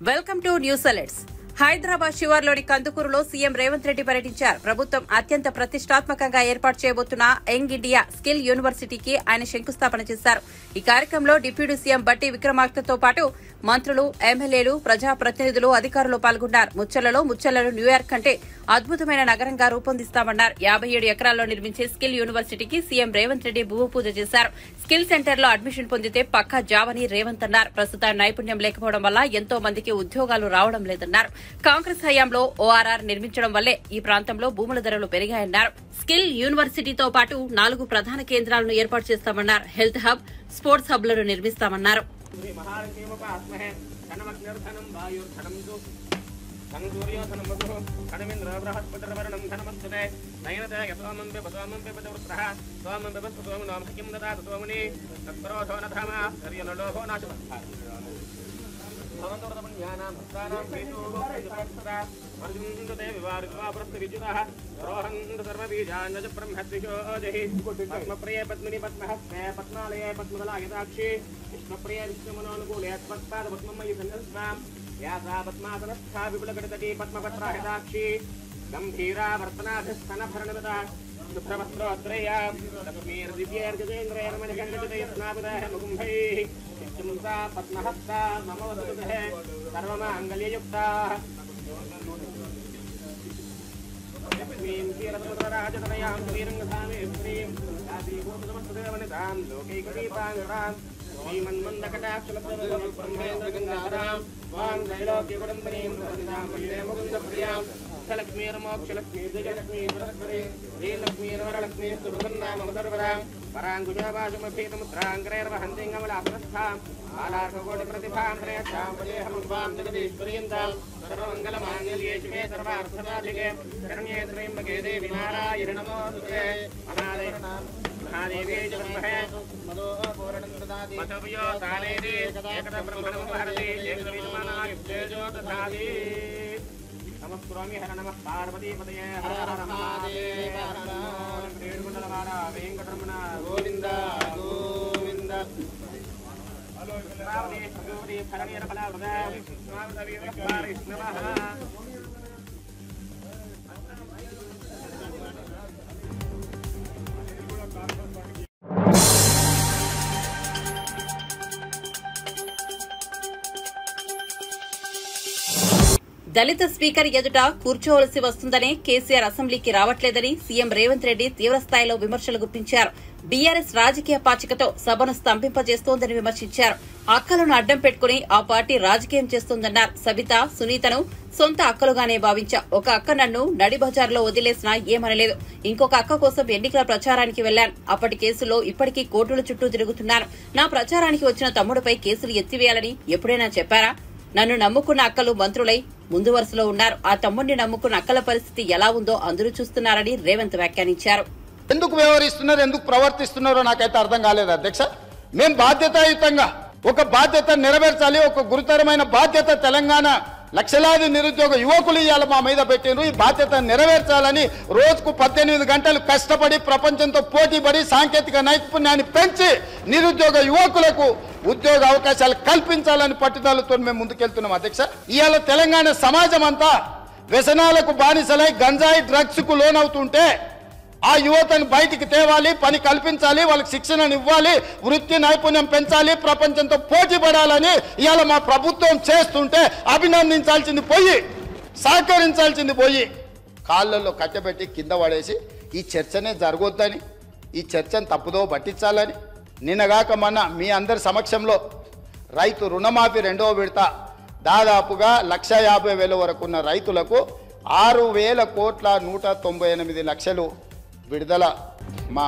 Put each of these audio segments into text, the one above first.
Welcome to news alerts. Hyderabad శివార్లోని కందుకూరులో CM Revanth Reddy పర్యటించారు. ప్రభుత్వం అత్యంత ప్రతిష్టాత్మకంగా ఏర్పాటు చేయబోతున్న యంగ్ ఇండియా స్కిల్ యూనివర్సిటీకి ఆయన శంకుస్థాపన చేశారు. ఈ కార్యక్రమంలో డిప్యూటీ సీఎం బట్టి విక్రమార్కతో పాటు మంత్రులు, ఎమ్మెల్యేలు, ప్రజాప్రతినిధులు, అధికారులు పాల్గొన్నారు. ముచ్చలను న్యూయార్క్ కంటే అద్భుతమైన నగరంగా రూపొందిస్తామన్నారు. 57 ఎకరాల్లో నిర్మించే స్కిల్ యూనివర్సిటీకి సీఎం రేవంత్ రెడ్డి భూమి పూజ చేశారు. స్కిల్ సెంటర్ లో అడ్మిషన్ పొందితే పక్కా జాబని రేవంత్ అన్నారు. ప్రస్తుతం నైపుణ్యం లేకపోవడం వల్ల ఎంతో మందికి ఉద్యోగాలు రావడం లేదన్నారు. కాంగ్రెస్ హయాంలో ఓఆర్ఆర్ నిర్మించడం వల్లే ఈ ప్రాంతంలో భూముల ధరలు పెరిగాయన్నారు. స్కిల్ యూనివర్సిటీతో పాటు 4 ప్రధాన కేంద్రాలను ఏర్పాటు చేస్తామన్నారు. హెల్త్ హబ్, స్పోర్ట్స్ హబ్లను నిర్మిస్తామన్నారు. गंभीरा वर्तनाभिस्तनभरणवता शुभ्रवस्त्रोत्रया लक्ष्मीर्दिव्यर्गजेन्द्रैर्मणिकण्डजयस्नापितः मुकुम्भैः पद्महस्ता मम वसुतः सर्वमाङ्गल्ययुक्ता लक्ष्मीं वीरभद्रराजतनयां वीरङ्गधामेश्वरीं आदिभूतसमस्तदेवनितां लोकैकदीपाङ्गरां श्रीमन्मन्दकटाक्षलब्धब्रह्मेन्द्रगङ्गाधरां वां त्रैलोक्यकुटुम्बिनीं वन्दां वन्दे मुकुन्दप्रियां लक्ष्मीर्मोक्षलक्ष्मी जयलक्ष्मी सरस्वती श्रीलक्ष्मीर्वरलक्ष्मी सुभृन्नाम सर्वदा पराङ्कुशभाषमभीतमुद्राङ्करैर्वहन्तिङ्गमलापरस्थां आलार्ककोटिप्रतिभां प्रयच्छां वदेहमुद्वां जगदीश्वरीन्दां सर्वमङ्गलमाङ्गल्ये शिवे सर्वार्थसाधिके शरण्ये त्र्यम्बके देवी नारायणि नमोस्तुते महादेवी जगन्महे मधुपूरणन्ददाति तालेति एकतब्रह्मणं भारति एकविद्मानायुक्तेजो दधाति नमस्कुरामि हर नमः पार्वतीपतये हर हर महादेव रेणुकुण्डलवारा वेङ्कटरमण गोविन्द गोविन्द श्रावणे भगवती फलनीरफलावृता नमः దళిత స్పీకర్ ఎదుట కూర్చోవలసి వస్తుందనే కేసీఆర్ అసెంబ్లీకి రావట్లేదని సీఎం రేవంత్ రెడ్డి తీవ్రస్థాయిలో విమర్శలు గుప్పించారు. బీఆర్ఎస్ రాజకీయ పాచికతో సభను స్తంభింపజేస్తోందని విమర్శించారు. అక్కలను అడ్డం పెట్టుకుని ఆ పార్టీ రాజకీయం చేస్తోందన్నారు. సబిత, సునీతను సొంత అక్కలుగానే భావించా. ఒక అక్క నన్ను నడిబజార్లో వదిలేసినా ఏమనలేదు. ఇంకొక అక్క కోసం ఎన్నికల ప్రచారానికి వెళ్లాను. అప్పటి కేసులో ఇప్పటికీ కోర్టుల చుట్టూ తిరుగుతున్నాను. నా ప్రచారానికి వచ్చిన తమ్ముడిపై కేసులు ఎత్తివేయాలని ఎప్పుడైనా చెప్పారా? నన్ను నమ్ముకున్న అక్కలు మంత్రులై ముందు వరుసలో ఉన్నారు. ఆ తమ్ముడిని నమ్ముకున్న అక్కల పరిస్థితి ఎలా ఉందో అందరూ చూస్తున్నారని రేవంత్ వ్యాఖ్యానించారు. ఎందుకు వ్యవహరిస్తున్నారు, ఎందుకు ప్రవర్తిస్తున్నారో నాకైతే అర్థం కాలేదు అధ్యక్ష. మేము బాధ్యతాయుతంగా ఒక బాధ్యత నెరవేర్చాలి. ఒక గురుతరమైన బాధ్యత తెలంగాణ లక్షలాది నిరుద్యోగ యువకులు ఇవాళ మా మీద పెట్టినారు. ఈ బాధ్యత నెరవేర్చాలని రోజుకు 18 గంటలు కష్టపడి ప్రపంచంతో పోటీపడి సాంకేతిక నైపుణ్యాన్ని పెంచి నిరుద్యోగ యువకులకు ఉద్యోగ అవకాశాలు కల్పించాలని పట్టుదలతో మేము ముందుకెళ్తున్నాం అధ్యక్ష. ఇవాళ తెలంగాణ సమాజం అంతా వ్యసనాలకు బానిసలై గంజాయి డ్రగ్స్ కు లోనవుతుంటే ఆ యువతను బయటికి తేవాలి, పని కల్పించాలి, వాళ్ళకి శిక్షణను ఇవ్వాలి, వృత్తి నైపుణ్యం పెంచాలి, ప్రపంచంతో పోటీ పడాలని ఇవాళ మా ప్రభుత్వం చేస్తుంటే అభినందించాల్సింది పోయి, సహకరించాల్సింది పోయి కాళ్ళల్లో కట్టబెట్టి కింద పడేసి ఈ చర్చనే జరగొద్దని, ఈ చర్చను తప్పుదో పట్టించాలని నిన్నగాక మొన్న మీ అందరి సమక్షంలో రైతు రుణమాఫీ 2వ విడత దాదాపుగా 1,50,000 వరకు ఉన్న రైతులకు 6,000,198 లక్షలు విడుదల మా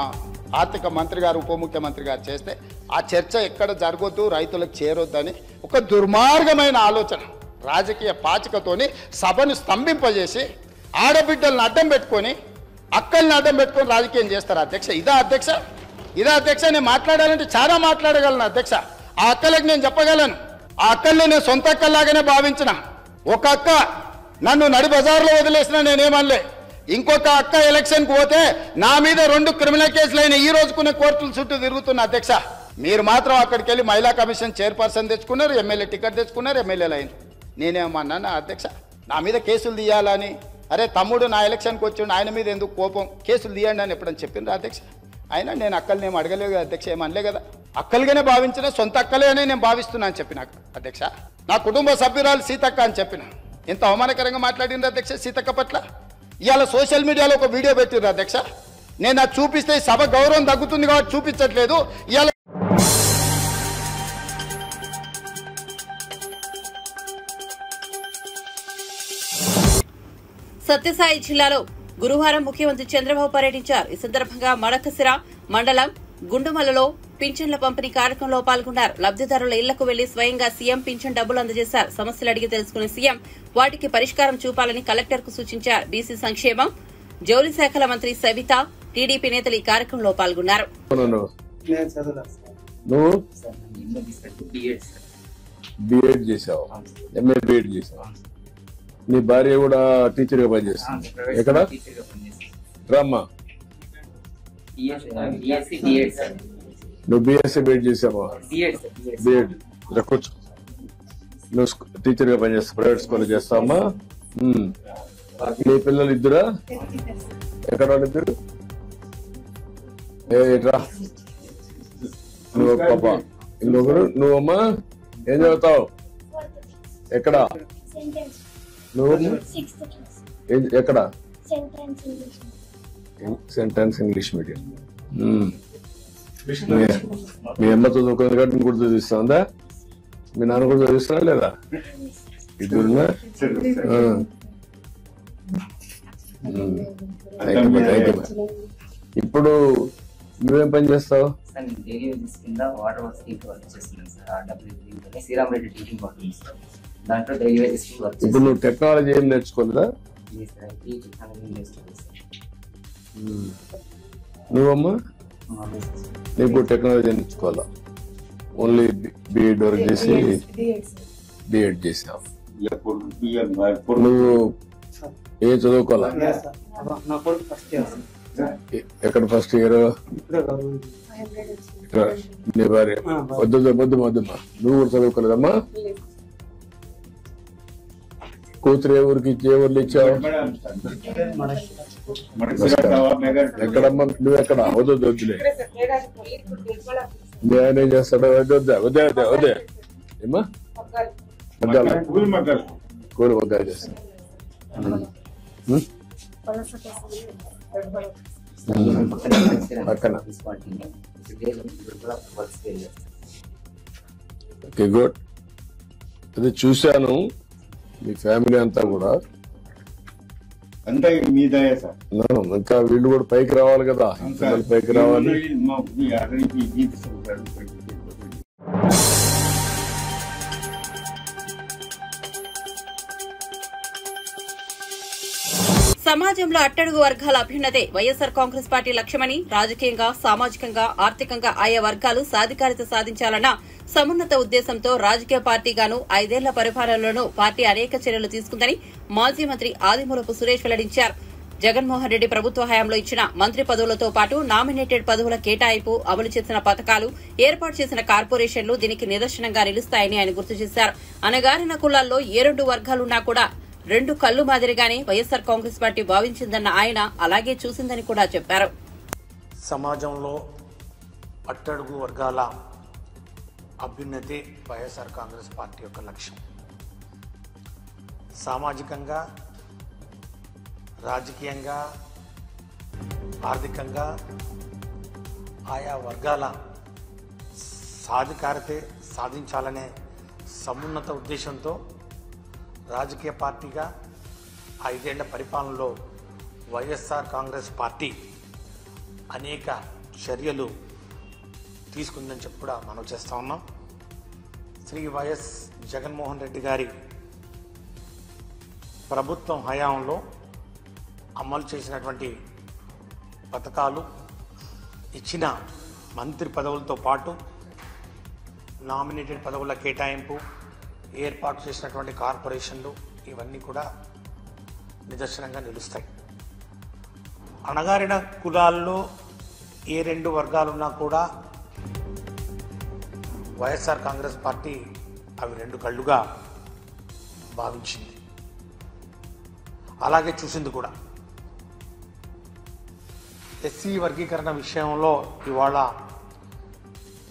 ఆర్థిక మంత్రి గారు, ఉప ముఖ్యమంత్రి గారు చేస్తే ఆ చర్చ ఎక్కడ జరగొద్దు, రైతులకు చేరొద్దని ఒక దుర్మార్గమైన ఆలోచన రాజకీయ పాచికతోని సభను స్తంభింపజేసి ఆడబిడ్డలను అడ్డం పెట్టుకొని అక్కల్ని అడ్డం పెట్టుకొని రాజకీయం చేస్తారు అధ్యక్ష. ఇదా అధ్యక్ష నేను మాట్లాడాలంటే చాలా మాట్లాడగలను అధ్యక్ష. ఆ అక్కలకు నేను చెప్పగలను. ఆ అక్కల్ని నేను సొంత అక్కల్లాగానే భావించిన. ఒక అక్క నన్ను నడి బజార్లో వదిలేసిన నేనేమనలే. ఇంకొక అక్క ఎలక్షన్కి పోతే నా మీద 2 క్రిమినల్ కేసులు అయిన ఈ రోజుకునే కోర్టుల చుట్టూ తిరుగుతున్న అధ్యక్ష. మీరు మాత్రం అక్కడికి వెళ్ళి మహిళా కమిషన్ చైర్పర్సన్ తెచ్చుకున్నారు, ఎమ్మెల్యే టికెట్ తెచ్చుకున్నారు, ఎమ్మెల్యేలు అయిన. నేనేమన్నా అధ్యక్ష నా మీద కేసులు తీయాలని? అరే తమ్ముడు నా ఎలక్షన్కి వచ్చిండు, ఆయన మీద ఎందుకు కోపం, కేసులు తీయండి అని ఎప్పుడని చెప్పిండ్రు అధ్యక్ష? అయినా నేను అక్కలు నేను అడగలేదు కదా అధ్యక్ష, ఏమనలే కదా. అక్కలుగానే భావించిన, సొంత అక్కలే అని నేను భావిస్తున్నా అని చెప్పిన అధ్యక్ష. నా కుటుంబ సభ్యురాలు సీతక్క అని చెప్పిన. ఎంత అవమానకరంగా మాట్లాడిండ్రు అధ్యక్ష సీతక్క పట్ల. ఇవాళ సోషల్ మీడియాలో ఒక వీడియో పెట్టిర్రు అధ్యక్ష. నేను అది చూపిస్తే సభ గౌరవం తగ్గుతుంది కాబట్టి చూపించట్లేదు. ఇవాళ సత్యసాయి జిల్లాలో గురువారం ముఖ్యమంత్రి చంద్రబాబు పర్యటించారు. ఈ సందర్భంగా మడకసిర మండలం గుండుమలలో పింఛన్ల పంపిణీ కార్యక్రమంలో పాల్గొన్నారు. లబ్దిదారుల ఇళ్లకు వెళ్లి స్వయంగా సీఎం పింఛన్ డబ్బులు అందజేశారు. సమస్యలు అడిగి తెలుసుకునే సీఎం వాటికి పరిష్కారం చూపాలని కలెక్టర్కు సూచించారు. బీసీ సంక్షేమం, జౌళి శాఖల మంత్రి సవిత, టీడీపీ నేతలు ఈ కార్యక్రమంలో పాల్గొన్నారు. నీ భార్య కూడా టీచర్ గా పనిచేస్తుంది. ఎక్కడ డ్రామా? నువ్వు బిఎస్సీ బీఎడ్ చేసావా? బిఎడ్ కూర్చో. నువ్వు టీచర్ గా పనిచేస్తావు, ప్రైవేట్ స్కూల్ చేస్తావమ్మా? నీ పిల్లలు ఇద్దరా? ఎక్కడ వాళ్ళిద్దరు? ఏట్రా నువ్వు పాప, ఇంకొకరు నువ్వమ్మా ఏం చదువుతావు? ఎక్కడ నువ్వు? ఎక్కడ? Sentence English medium. మీ అమ్మ చదువుకుని కాబట్టి నువ్వు కూడా చదివిస్తుందా? మీ నాన్న కూడా చదివిస్తున్నా లేదా? ఇద్దరున్నా? ఇప్పుడు నువ్వేం పని చేస్తావు? ఇప్పుడు నువ్వు టెక్నాలజీ ఏం నేర్చుకోలేదా? నువ్వమ్మా నీకు టెక్నాలజీ నేర్చుకోవాలా? ఓన్లీ బిఎడ్ వరకు చేసి బిఎడ్ చేసావు. నువ్వు ఏం చదువుకోవాలా? ఎక్కడ ఫస్ట్ ఇయర్? నీ భార్య వద్దమ్మా నువ్వు కూడా చదువుకోలేదమ్మా? కూతురు ఏ ఊరికి ఏ ఊర్లు ఇచ్చావు? ఎక్కడమ్మా? నువ్వు ఎక్కడ? వద్దులే. మీ ఆయన ఏం చేస్తాడు? వద్దే ఏమా కూలి మగ్గాలు చేస్తా. పక్కన ఓకే గుడ్. అది చూశాను. మీ ఫ్యామిలీ అంతా కూడా అంతా మీ దయ సార్. ఇంకా వీళ్ళు కూడా పైకి రావాలి కదా, పైకి రావాలి. సమాజంలో అట్టడుగు వర్గాల అభ్యున్నతే వైఎస్సార్ కాంగ్రెస్ పార్టీ లక్ష్యమని, రాజకీయంగా, సామాజికంగా, ఆర్థికంగా ఆయా వర్గాలు సాధికారిత సాధించాలన్న సమున్నత ఉద్దేశంతో రాజకీయ పార్టీగాను 5 ఏళ్ల పరిపాలనలోనూ పార్టీ అనేక చర్యలు తీసుకుందని మాజీ మంత్రి ఆదిమూలపు సురేష్ వెల్లడించారు. జగన్మోహన్ రెడ్డి ప్రభుత్వ హయాంలో ఇచ్చిన మంత్రి పదవులతో పాటు నామినేటెడ్ పదవుల కేటాయింపు, అమలు చేసిన పథకాలు, ఏర్పాటు చేసిన కార్పొరేషన్లు దీనికి నిదర్శనంగా నిలుస్తాయని ఆయన గుర్తు చేశారు. అనగారిన కులాల్లో ఏ 2 వర్గాలున్నా కూడా 2 కళ్లు మాదిరిగానే వైఎస్సార్ కాంగ్రెస్ పార్టీ భావించిందన్న ఆయన అలాగే చూసిందని కూడా చెప్పారు. సమాజంలో అట్టడుగు వర్గాల అభ్యున్నతి వైఎస్ఆర్ కాంగ్రెస్ పార్టీ యొక్క లక్ష్యం. సామాజికంగా, రాజకీయంగా, ఆర్థికంగా ఆయా వర్గాల సాధికారతే సాధించాలనే సమున్నత ఉద్దేశంతో రాజకీయ పార్టీగా 5 ఏళ్ల పరిపాలనలో వైఎస్ఆర్ కాంగ్రెస్ పార్టీ అనేక చర్యలు తీసుకుందని చెప్పి కూడా మనం చేస్తూ ఉన్నాం. శ్రీ వైఎస్ జగన్మోహన్ రెడ్డి గారి ప్రభుత్వం హయాంలో అమలు చేసినటువంటి పథకాలు, ఇచ్చిన మంత్రి పదవులతో పాటు నామినేటెడ్ పదవుల కేటాయింపు, ఏర్పాటు చేసినటువంటి కార్పొరేషన్లు ఇవన్నీ కూడా నిదర్శనంగా నిలుస్తాయి. అణగారిన కులాల్లో ఏ 2 వర్గాలున్నా కూడా వైఎస్ఆర్ కాంగ్రెస్ పార్టీ అవి 2 కళ్ళుగా భావించింది, అలాగే చూసింది కూడా. ఎస్సీ వర్గీకరణ విషయంలో ఇవాళ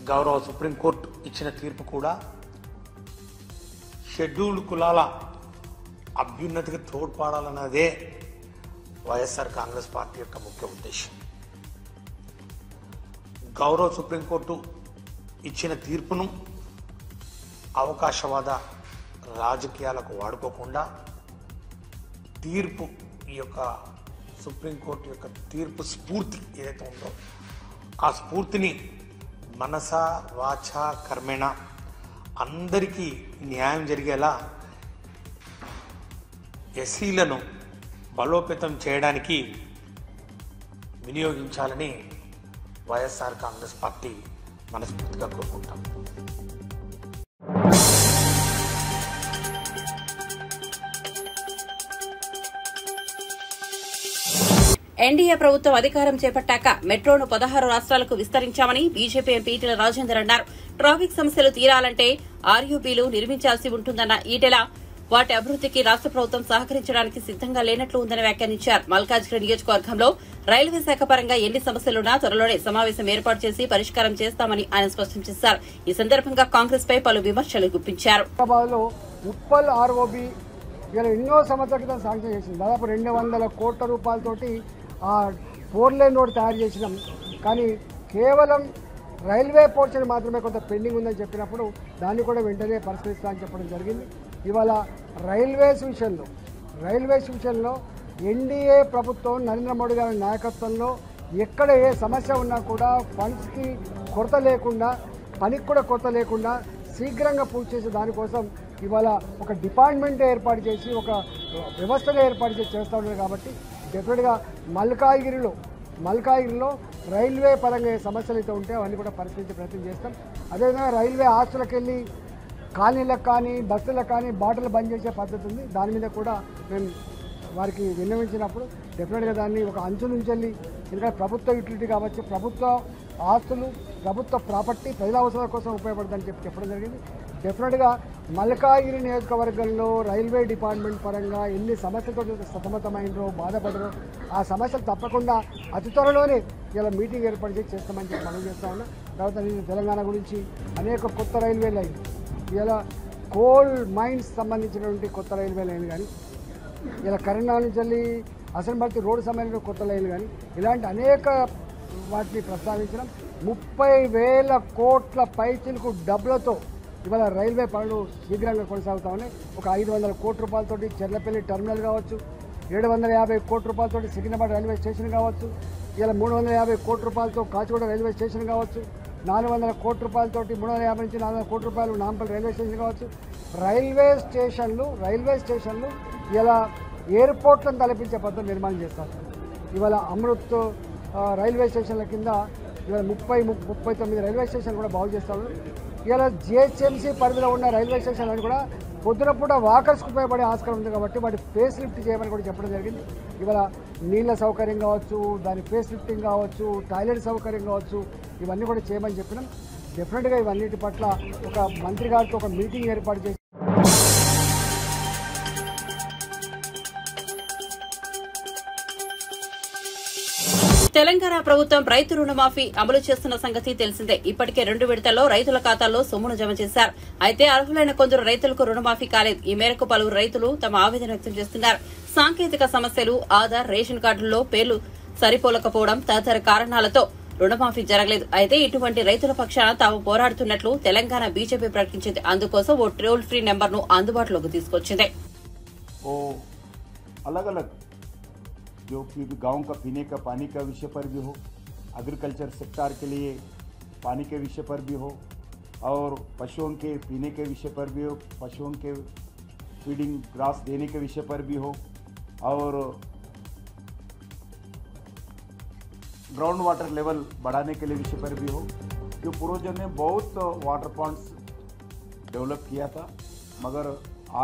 గౌరవ సుప్రీంకోర్టు ఇచ్చిన తీర్పు కూడా షెడ్యూల్డ్ కులాల అభ్యున్నతికి తోడ్పడాలన్నదే వైఎస్ఆర్ కాంగ్రెస్ పార్టీ యొక్క ముఖ్య ఉద్దేశం. గౌరవ సుప్రీంకోర్టు ఇచ్చిన తీర్పును అవకాశవాద రాజకీయాలకు వాడుకోకుండా తీర్పు ఈ యొక్క సుప్రీంకోర్టు యొక్క తీర్పు స్ఫూర్తి ఏదైతే ఉందో ఆ స్ఫూర్తిని మనస వాచ కర్మేణ అందరికీ న్యాయం జరిగేలా ఎస్సీలను బలోపేతం చేయడానికి వినియోగించాలని వైఎస్ఆర్ కాంగ్రెస్ పార్టీ మనస్ఫూర్తిగా కోరుకుంటాం. ఎన్డీఏ ప్రభుత్వం అధికారం చేపట్టాక మెట్రోను 16 రాష్ట్రాలకు విస్తరించామని బీజేపీ ఎంపీ ఈటెల రాజేందర్ అన్నారు. ట్రాఫిక్ సమస్యలు తీరాలంటే ఆర్యూబీలు నిర్మించాల్సి ఉంటుందన్న ఈటెల వాటి అభివృద్దికి రాష్ట ప్రభుత్వం సహకరించడానికి సిద్దంగా లేనట్లు ఉందని వ్యాఖ్యానించారు. మల్కాజ్గిరి నియోజకవర్గంలో రైల్వే శాఖ పరంగా ఎన్ని సమస్యలున్నా త్వరలోనే సమావేశం ఏర్పాటు చేసి పరిష్కారం చేస్తామని ఆయన స్పష్టం చేశారు. ఈ సందర్భంగా కాంగ్రెస్ పై పలు విమర్శలు గుప్పించారు. ఉప్పల్ ఆర్ఓబీ ఎన్నో సంవత్సరాల క్రితం శాంక్షన్ చేసింది. దాదాపు 200 కోట్ల రూపాయలతోటి ఆ 4 లేన్ రోడ్ తయారు చేసినాం. కానీ కేవలం రైల్వే పోర్షన్ మాత్రమే కొంత పెండింగ్ ఉందని చెప్పినప్పుడు దాన్ని కూడా వెంటనే పరిష్కరిస్తామని చెప్పడం జరిగింది. ఇవాళ రైల్వేస్ విషయంలో ఎన్డీఏ ప్రభుత్వం నరేంద్ర మోడీ గారి నాయకత్వంలో ఎక్కడ ఏ సమస్య ఉన్నా కూడా ఫండ్స్కి కొరత లేకుండా, పనికి కూడా కొరత లేకుండా శీఘ్రంగా పూర్తి చేసే దానికోసం ఇవాళ ఒక డిపార్ట్మెంట్ ఏర్పాటు చేసి ఒక వ్యవస్థగా ఏర్పాటు చేసి చేస్తూ ఉన్నారు. కాబట్టి డెఫినెట్గా మల్కాగిరిలో రైల్వే పరంగా ఏ సమస్యలు అయితే ఉంటే అవన్నీ కూడా పరిష్కరించే ప్రయత్నం చేస్తాం. అదేవిధంగా రైల్వే హాస్టల్కి వెళ్ళి కాలనీలకు కానీ బస్సులకు కానీ బాటలు బంద్ చేసే పద్ధతి ఉంది. దాని మీద కూడా మేము వారికి విన్నవించినప్పుడు డెఫినెట్గా దాన్ని ఒక అంచు నుంచి వెళ్ళి, ఎందుకంటే ప్రభుత్వ యూటిలిటీ కావచ్చు, ప్రభుత్వ ఆస్తులు, ప్రభుత్వ ప్రాపర్టీ ప్రజల అవసరాల కోసం ఉపయోగపడుతుందని చెప్పడం జరిగింది. డెఫినెట్గా మల్కాగిరి నియోజకవర్గంలో రైల్వే డిపార్ట్మెంట్ పరంగా ఎన్ని సమస్యలతో సతమతమైనరో, బాధపడరో ఆ సమస్యలు తప్పకుండా అతి త్వరలోనే ఇలా మీటింగ్ ఏర్పాటు చేసి చేస్తామని చెప్పి మనం చేస్తూ ఉన్నాం. తర్వాత నేను తెలంగాణ గురించి అనేక కొత్త రైల్వే లైన్, ఇలా కోల్ మైన్స్ సంబంధించినటువంటి కొత్త రైల్వే లైన్ కానీ, ఇలా కరీంనగర్ నుంచి వెళ్ళి అసెంబ్లీ రోడ్డు సంబంధించిన కొత్త లైన్లు కానీ ఇలాంటి అనేక వాటిని ప్రస్తావించడం. 30,000 కోట్ల పైచిలకు డబ్బులతో ఇవాళ రైల్వే పనులు శీఘ్రంగా కొనసాగుతా ఉన్నాయి. ఒక 500 కోట్ల రూపాయలతోటి చెర్లపల్లి టర్మినల్ కావచ్చు, 750 కోట్ల రూపాయలతోటి సికింద్రాబాద్ రైల్వే స్టేషన్ కావచ్చు, ఇలా 350 కోట్ల రూపాయలతో కాచిగూడ రైల్వే స్టేషన్ కావచ్చు, 400 కోట్ల రూపాయలతోటి 350 నుంచి 400 కోట్ల రూపాయలు నాంపల్లి రైల్వే స్టేషన్ కావచ్చు. రైల్వే స్టేషన్లు ఇలా ఎయిర్పోర్ట్లను తలపించే పద్ధతి నిర్మాణం చేస్తారు. ఇవాళ అమృత్ రైల్వే స్టేషన్ల కింద ఇవాళ 39 రైల్వే స్టేషన్లు కూడా బాగు చేస్తారు. ఇలా జిహెచ్ఎంసీ పరిధిలో ఉన్న రైల్వే స్టేషన్లను కూడా పొద్దున పూట వాకర్స్కి ఉపయోగపడే ఆస్కారం ఉంది కాబట్టి వాటి ఫేస్ లిఫ్ట్ చేయమని కూడా చెప్పడం జరిగింది. ఇవాళ నీళ్ళ సౌకర్యం కావచ్చు, దాని ఫేస్ లిఫ్టింగ్ కావచ్చు, టాయిలెట్ సౌకర్యం కావచ్చు, ఇవన్నీ కూడా చేయమని చెప్పినాం. డెఫినెట్గా ఇవన్నిటి పట్ల ఒక మంత్రి గారితో ఒక మీటింగ్ ఏర్పాటు చేసి తెలంగాణ ప్రభుత్వం రైతు రుణమాఫీ అమలు చేస్తున్న సంగతి తెలిసిందే. ఇప్పటికే 2 విడతల్లో రైతుల ఖాతాల్లో సొమ్మును జమ చేశారు. అయితే అర్హులైన కొందరు రైతులకు రుణమాఫీ కాలేదు. ఈ మేరకు పలువురు రైతులు తమ ఆవేదన వ్యక్తం చేస్తున్నారు. సాంకేతిక సమస్యలు, ఆధార్, రేషన్ కార్డుల్లో పేర్లు సరిపోలకపోవడం తదితర కారణాలతో రుణమాఫీ జరగలేదు. అయితే ఇటువంటి రైతుల పక్షాన తాము పోరాడుతున్నట్లు తెలంగాణ బీజేపీ ప్రకటించింది. అందుకోసం ఓ టోల్ ఫ్రీ నెంబర్ను అందుబాటులోకి తీసుకొచ్చింది. जो कि गांव का पीने का पानी का विषय पर भी हो, एग्रीकल्चर सेक्टर के लिए पानी के विषय पर भी हो, और पशुओं के पीने के विषय पर भी हो, पशुओं के फीडिंग ग्रास देने के विषय पर भी हो, और ग्राउंड वाटर लेवल बढ़ाने के लिए विषय पर भी हो. जो पूर्वजों ने बहुत वाटर पॉइंट्स डेवलप किया था, मगर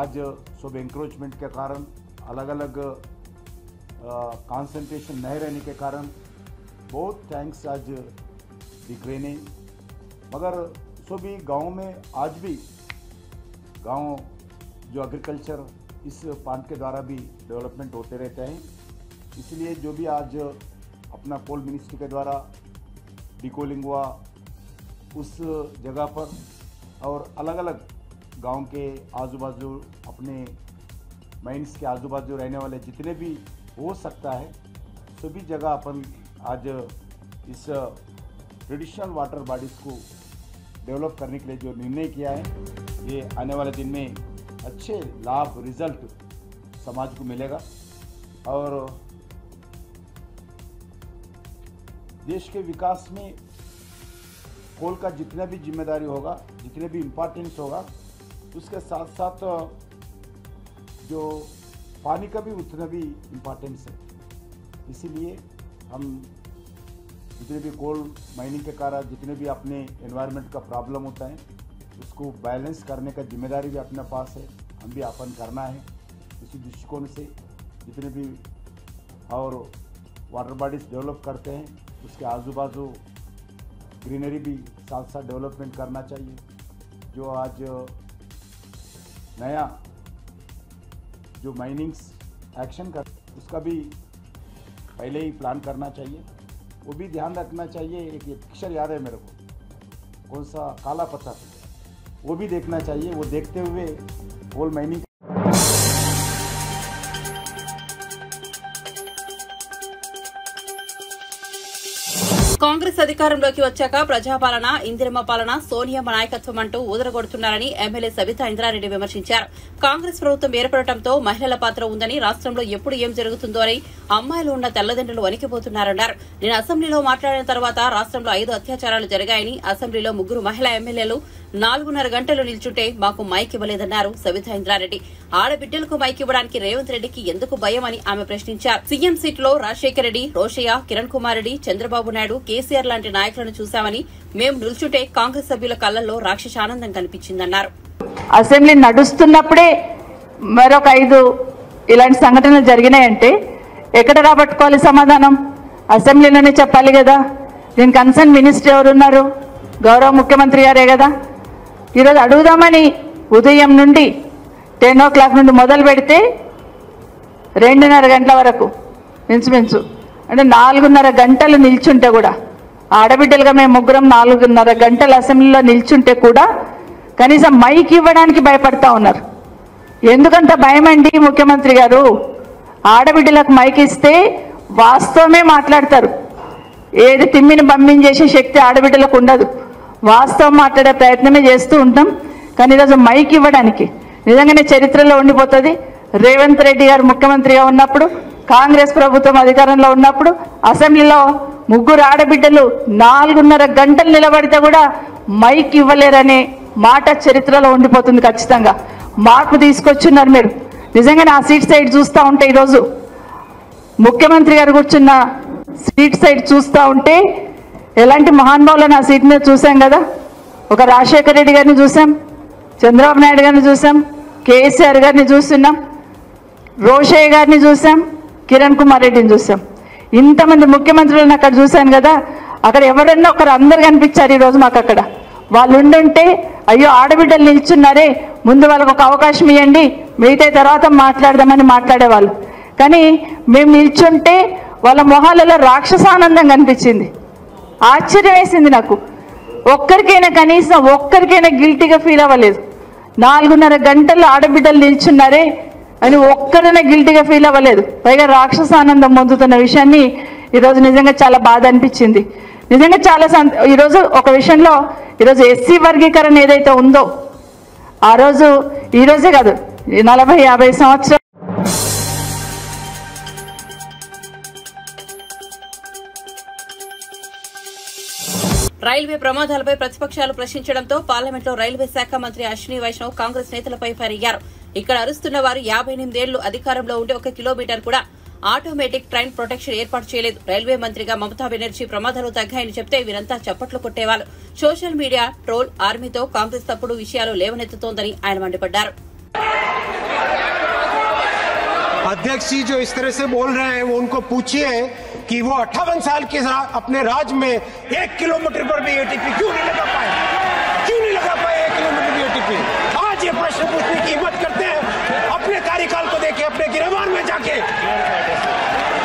आज सब एंक्रोचमेंट के कारण, अलग अलग कंसंट्रेशन नहीं रहने के कारण बहुत टैंक्स आज दिख रहे नहीं. मगर सो भी गाँव में आज भी गाँव जो एग्रीकल्चर इस प्लांट के द्वारा भी डेवलपमेंट होते रहते हैं। इसलिए जो भी आज अपना कोल मिनिस्ट्री के द्वारा डिकोलिंग हुआ उस जगह पर और अलग अलग गांव के आजू बाजू अपने माइंस के आजू बाजू रहने वाले जितने भी हो सकता है सभी जगह अपन आज इस ट्रेडिशनल वाटर बॉडीज़ को डेवलप करने के लिए जो निर्णय किया है ये आने वाले दिन में अच्छे लाभ रिजल्ट समाज को मिलेगा और देश के विकास में कोल का जितना भी जिम्मेदारी होगा, जितने भी इम्पोर्टेंस होगा, उसके साथ साथ जो पानी का भी उतना भी इम्पोर्टेंस है। इसीलिए हम जितने भी कोल माइनिंग के कारण जितने भी अपने एनवायरनमेंट का प्रॉब्लम होता है उसको बैलेंस करने का जिम्मेदारी भी अपने पास है, हम भी अपन करना है। इसी दृष्टिकोण से जितने भी और वाटर बॉडीज़ डेवलप करते हैं उसके आजू बाजू ग्रीनरी भी साथ साथ डेवलपमेंट करना चाहिए। जो आज नया जो माइनिंग्स एक्शन कर उसका भी पहले ही प्लान करना चाहिए, वो भी ध्यान रखना चाहिए। एक अक्षर याद है मेरे को, कौन सा काला पत्थर, वो भी देखना चाहिए। वो देखते हुए कोल माइनिंग కాంగ్రెస్ అధికారంలోకి వచ్చాక ప్రజాపాలన, ఇందిరమ్మ పాలన, సోనియమ్మ నాయకత్వం అంటూ ఊదరగొడుతున్నారని ఎమ్మెల్యే సబితా ఇంద్రారెడ్డి విమర్శించారు. కాంగ్రెస్ ప్రభుత్వం ఏర్పడటంతో మహిళల పాత్ర ఉందని, రాష్ట్రంలో ఎప్పుడు ఏం జరుగుతుందో అని అమ్మాయిలు ఉన్న తల్లిదండ్రులు వణికిపోతున్నారన్నారు. నేను అసెంబ్లీలో మాట్లాడిన తర్వాత రాష్ట్రంలో 5 అత్యాచారాలు జరిగాయని, అసెంబ్లీలో 3 మహిళా ఎమ్మెల్యేలు 4.5 గంటలు నిల్చుంటే మాకు మైక్ ఇవ్వలేదన్నారు సబితా ఇంద్రారెడ్డి. ఆడబిడ్డలకు మైక్ ఇవ్వడానికి రేవంత్ రెడ్డికి ఎందుకు భయం అని ఆమె ప్రశ్నించారు. సీఎం సీట్లో రాజశేఖర రెడ్డి, రోషయ్య, కిరణ్ కుమార్ రెడ్డి, చంద్రబాబు నాయుడు, కేసీఆర్ లాంటి నాయకులను చూశామని, మేము నిల్చుంటే కాంగ్రెస్ సభ్యుల కళ్లలో రాక్షస ఆనందం కనిపించిందన్నారు. అసెంబ్లీ నడుస్తున్నప్పుడే మరొక 5 ఇలాంటి సంఘటనలు జరిగినాయంటే ఎక్కడ రాబట్టుకోవాలి సమాధానం? అసెంబ్లీలోనే చెప్పాలి కదా. దీని కన్సర్న్ మినిస్టర్ ఎవరున్నారు? గౌరవ ముఖ్యమంత్రి గారే కదా. ఈరోజు అడుగుదామని ఉదయం నుండి 10 o'clock నుండి మొదలు పెడితే 2.5 గంటల వరకు మించుమించు అంటే 4.5 గంటలు నిల్చుంటే కూడా, ఆడబిడ్డలుగా మేము 3 4.5 గంటలు అసెంబ్లీలో నిల్చుంటే కూడా కనీసం మైక్ ఇవ్వడానికి భయపడతా ఉన్నారు. ఎందుకంత భయం అండి ముఖ్యమంత్రి గారు? ఆడబిడ్డలకు మైక్ ఇస్తే వాస్తవమే మాట్లాడతారు. ఏది తిమ్మిని పంపించేసే శక్తి ఆడబిడ్డలకు ఉండదు. వాస్తవం మాట్లాడే ప్రయత్నమే చేస్తూ ఉంటాం. కానీ ఈరోజు మైక్ ఇవ్వడానికి నిజంగానే చరిత్రలో ఉండిపోతుంది. రేవంత్ రెడ్డి గారు ముఖ్యమంత్రిగా ఉన్నప్పుడు, కాంగ్రెస్ ప్రభుత్వం అధికారంలో ఉన్నప్పుడు అసెంబ్లీలో 3 ఆడబిడ్డలు 4.5 గంటలు నిలబడితే కూడా మైక్ ఇవ్వలేరనే మాట చరిత్రలో ఉండిపోతుంది. ఖచ్చితంగా మార్పు తీసుకొచ్చున్నారు మీరు. నిజంగానే ఆ సీట్ సైడ్ చూస్తూ ఉంటే, ఈరోజు ముఖ్యమంత్రి గారు కూర్చున్న సీట్ సైడ్ చూస్తూ ఉంటే ఎలాంటి మహానుభావులను ఆ సీట్ మీద చూసాం కదా. ఒక రాజశేఖర రెడ్డి గారిని చూసాం, చంద్రబాబు నాయుడు గారిని చూసాం, కేసీఆర్ గారిని చూస్తున్నాం, రోషయ్య గారిని చూసాం, కిరణ్ కుమార్ రెడ్డిని చూసాం. ఇంతమంది ముఖ్యమంత్రులను అక్కడ చూశాను కదా. అక్కడ ఎవరన్నా ఒకరు అందరు కనిపించారు ఈరోజు మాకు. అక్కడ వాళ్ళు ఉండుంటే అయ్యో ఆడబిడ్డలు నిల్చున్నారే, ముందు వాళ్ళకు ఒక అవకాశం ఇవ్వండి, మిగతా తర్వాత మాట్లాడదామని మాట్లాడేవాళ్ళు. కానీ మేము నిల్చుంటే వాళ్ళ మొహాలలో రాక్షసానందం కనిపించింది. ఆశ్చర్యం వేసింది నాకు. ఒక్కరికైనా కనీసం ఒక్కరికైనా గిల్టీగా ఫీల్ అవ్వలేదు. 4.5 గంటలు ఆడబిడ్డలు నిల్చున్నారే అని ఒక్కరైనా గిల్టీగా ఫీల్ అవ్వలేదు. పైగా రాక్షసానందం పొందుతున్న విషయాన్ని ఈరోజు నిజంగా చాలా బాధ అనిపించింది. నిజంగా చాలా ఈరోజు ఒక విషయంలో ఈరోజు ఎస్సీ వర్గీకరణ ఏదైతే ఉందో ఆ రోజు ఈ రోజే కాదు 40-50 సంవత్సరాలు రైల్వే ప్రమాదాలపై ప్రతిపక్షాలు ప్రశ్నించడంతో పార్లమెంట్లో రైల్వే శాఖ మంత్రి అశ్విని వైష్ణవ్ కాంగ్రెస్ నేతలపై ఫైర్ అయ్యారు. ఇక్కడ అరుస్తున్న వారు 58 ఏళ్లు అధికారంలో ఉండి 1 కిలోమీటర్ కూడా ఆటోమేటిక్ ట్రైన్ ప్రొటెక్షన్ ఏర్పాటు చేయలేదు. రైల్వే మంత్రిగా మమతా బెనర్జీ ప్రమాదాలు తగ్గాయని చెప్తే వీరంతా చప్పట్లు కొట్టేవాళ్ళు. సోషల్ మీడియా, ట్రోల్, ఆర్మీతో కాంగ్రెస్ తప్పుడు విషయాలు లేవనెత్తుతోందని ఆయన మండిపడ్డారు. अध्यक्ष जी जो इस तरह से बोल रहे हैं वो उनको पूछिए कि वो 58 साल के अपने राज में 1 किलोमीटर पर भी एटीपी क्यों नहीं लगा पाए, 1 किलोमीटर भी पार्टी पे। आज ये प्रश्न पूछने की हिम्मत करते हैं, अपने कार्यकाल को देखे, अपने गिरबान में जाके,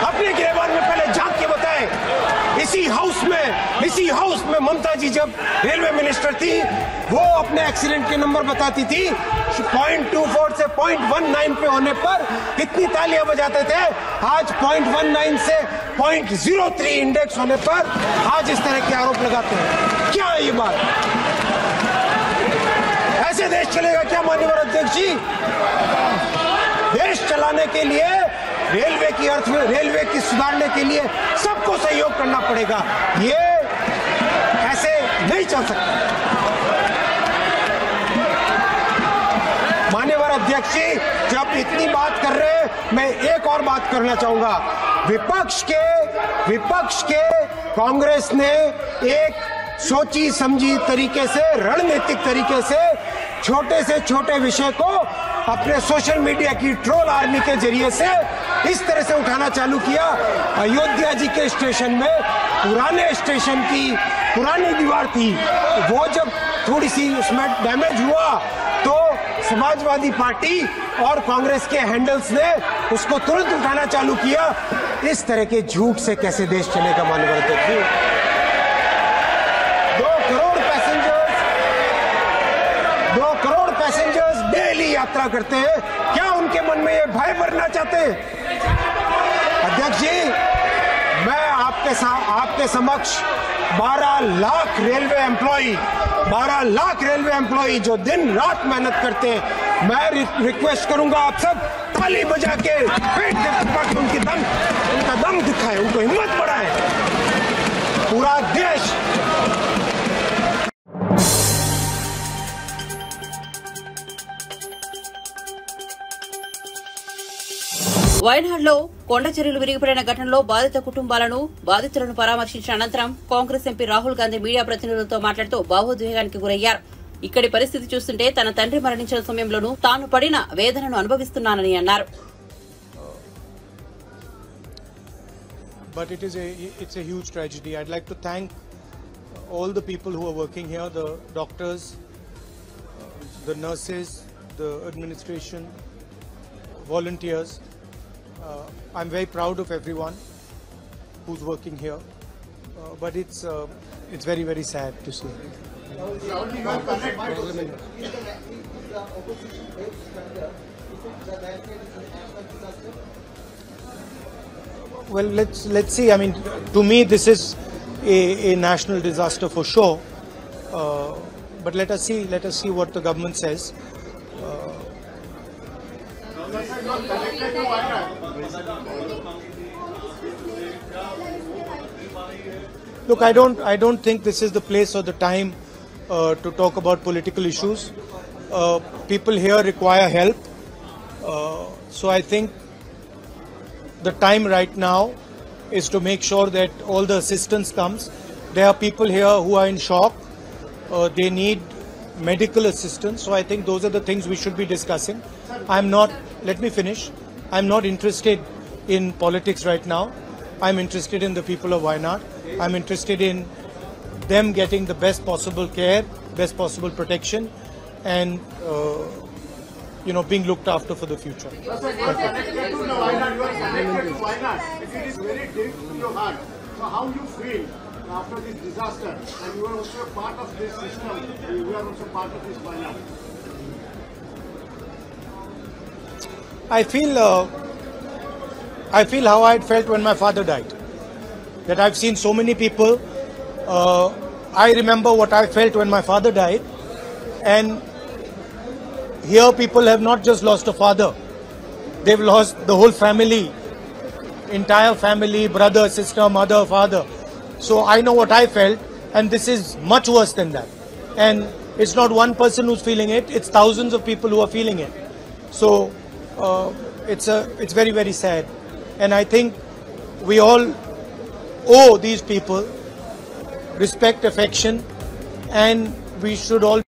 अपने गिरबान में पहले झांक के बताएं। इसी हाउस में ममता जी जब रेलवे मिनिस्टर थी, वो अपने एक्सीडेंट के नंबर बताती थी, 0.24 से 0.19 पे होने पर कितनी तालियां बजाते थे। आज 0.19 से 0.03 इंडेक्स होने पर आज इस तरह के आरोप लगाते हैं। क्या है ये बात? ऐसे देश चलेगा क्या माननीय अध्यक्ष जी? देश चलाने के लिए रेलवे की सुधारने के लिए सबको सहयोग करना पड़ेगा। ये ऐसे नहीं चल सकता। माननीय अध्यक्ष जी, जब इतनी बात कर रहे हैं, मैं एक और बात करना चाहूंगा। विपक्ष के कांग्रेस ने एक सोची समझी तरीके से, रणनीतिक तरीके से छोटे से छोटे विषय को अपने सोशल मीडिया की ट्रोल आर्मी के जरिए से इस तरह से उठाना चालू किया। अयोध्या जी के स्टेशन में पुराने स्टेशन की पुरानी दीवार थी, वो जब थोड़ी सी उसमें डैमेज हुआ तो समाजवादी पार्टी और कांग्रेस के हैंडल्स ने उसको तुरंत उठाना चालू किया। इस तरह के झूठ से कैसे देश चलेगा माननीय अध्यक्ष? 2 करोड़ पैसेंजर्स डेली यात्रा करते हैं। क्या उनके मन में ये भय भरना चाहते हैं? अध्यक्ष जी, मैं आपके समक्ष 12 लाख रेलवे एम्प्लॉई जो दिन रात मेहनत करते हैं, मैं रिक्वेस्ट करूंगा आप सब ताली बजा के पेट के उनका दम दिखाएं, उनको हिम्मत बढ़ाएं। पूरा देश వైనాడ్లో కొండ చర్యలు విరిగిపడిన ఘటనలో బాధితులను పరామర్శించిన అనంతరం కాంగ్రెస్ ఎంపీ రాహుల్ గాంధీ మీడియా ప్రతినిధులతో మాట్లాడుతూ భావోద్వేగానికి గురయ్యారు. ఇక్కడి పరిస్థితి చూస్తుంటే తన తండ్రి మరణించిన సమయంలోనూ తాను పడిన వేదనను అనుభవిస్తున్నానని అన్నారు. But it's a huge tragedy. I'd like to thank all the people who are working here, the doctors, the nurses, the administration, volunteers. I'm very proud of everyone who's working here, but it's very, very sad to see. Well, let's see. I mean, to me, this is a national disaster for sure. But let us see what the government says. Look, I don't think this is the place or the time to talk about political issues. People here require help, so I think the time right now is to make sure that all the assistance comes. There are people here who are in shock. They need medical assistance. So I think those are the things we should be discussing. Let me finish. I'm not interested in politics right now. I'm interested in the people of Wayanad. I'm interested in them getting the best possible care, best possible protection, and being looked after for the future. You are connected to Wayanad. It is very deep to your heart. So how you feel after this disaster? And you are also part of this system. You are also part of this Wayanad. I feel how I felt when my father died. That I've seen so many people. I remember what I felt when my father died, and here people have not just lost a father, they've lost the whole family, entire family, brother, sister, mother, father. So I know what I felt, and this is much worse than that. And it's not one person who's feeling it, it's thousands of people who are feeling it. So it's very, very sad. And I think we all owe these people respect, affection, and we should all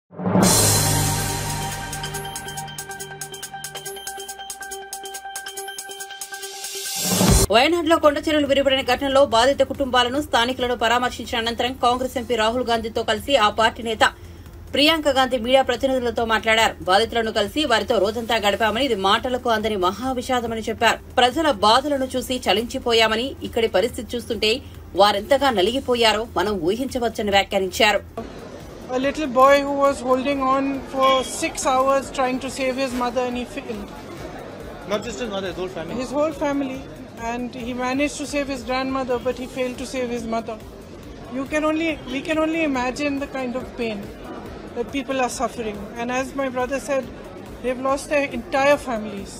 వయనాడ్లో కొండ చర్యలు విరిగిపడిన ఘటనలో బాధిత కుటుంబాలను స్థానికులను పరామర్శించిన అనంతరం Congress MP Rahul గాంధీతో కలిసి ఆ party నేత ప్రియాంక గాంధీ మీడియా ప్రతినిధులతో మాట్లాడారు. బాధితులను కలిసి వారితో రోజంతా గడిపామని, ఇది మాటలకు అందని మహావిషాదమని చెప్పారు. ప్రజల బాధలను చూసి చలించిపోయామని, ఇక్కడి పరిస్థితి చూస్తుంటే వారెంతగా నలిగిపోయారో మనం ఊహించవచ్చని వ్యాఖ్యానించారు. A little boy who was holding on for 6 hours trying to save his mother and he failed. Not just his mother, his whole family. His whole family. And he managed to save his grandmother, but he failed to save his mother. We can only imagine the kind of pain that people are suffering. And as my brother said, they've lost their entire families.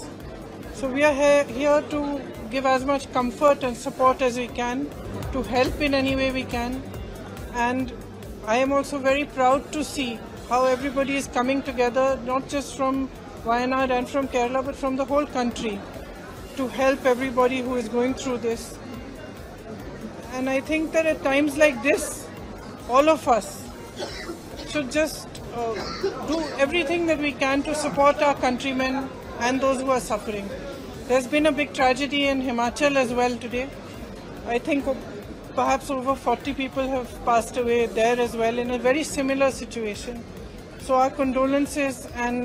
So we are here to give as much comfort and support as we can, to help in any way we can. And I am also very proud to see how everybody is coming together, not just from Wayanad and from Kerala, but from the whole country, to help everybody who is going through this. And I think that at times like this, all of us should just do everything that we can to support our countrymen and those who are suffering. There's been a big tragedy in Himachal as well today. I think perhaps over 40 people have passed away there as well in a very similar situation. So our condolences and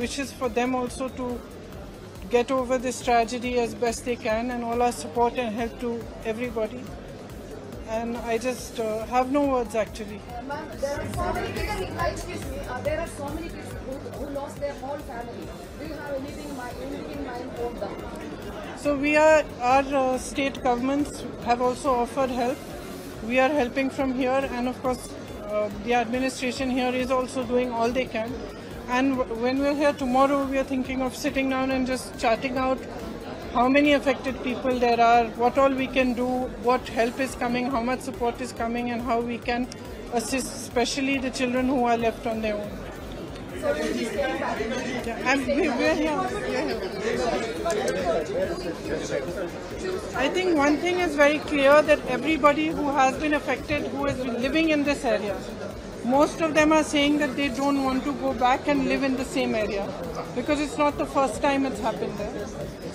wishes for them also to get over this tragedy as best they can, and all our support and help to everybody. And I just have no words actually. Ma'am, there are so many people, excuse me, there are so many people who lost their whole family. Do you have anything in mind for them? So our state governments have also offered help. We are helping from here, and of course the administration here is also doing all they can. And when we're here tomorrow, we are thinking of sitting down and just chatting out how many affected people there are, what all we can do, what help is coming, how much support is coming, and how we can assist especially the children who are left on their own. So we'll be staying back. Yeah, and we're here. I think one thing is very clear, that everybody who has been affected, who is living in this area, most of them are saying that they don't want to go back and live in the same area, because it's not the first time it's happened there.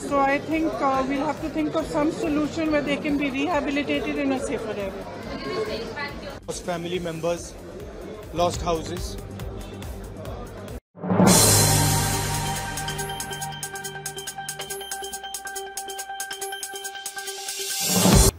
So I think we'll have to think of some solution where they can be rehabilitated in a safer area. Lost family members, lost houses.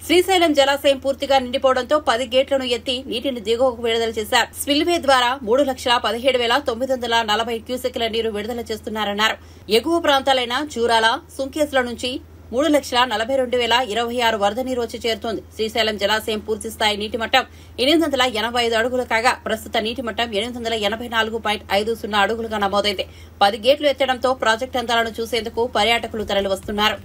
Srisailam జలాశయం పూర్తిగా నిండిపోవడంతో 10 గేట్లను ఎత్తి నీటిని దిగువకు విడుదల చేశారు. Spillway ద్వారా 3,17,940 క్యూసెక్ల నీరు విడుదల చేస్తున్నారన్నారు. ఎగువ ప్రాంతాలైన చూరాల, సుంకేసుల నుంచి 3,42,026 వరద నీరు వచ్చి చేరుతోంది. శ్రీశైలం జలాశయం పూర్తి స్థాయి నీటి మట్టం 885 అడుగులు కాగా ప్రస్తుత నీటి మట్టం 884.50 అడుగులుగా నమోదైంది. 10 గేట్లు ఎత్తడంతో ప్రాజెక్టు అందాలను చూసేందుకు పర్యాటకులు తరలివస్తున్నారు.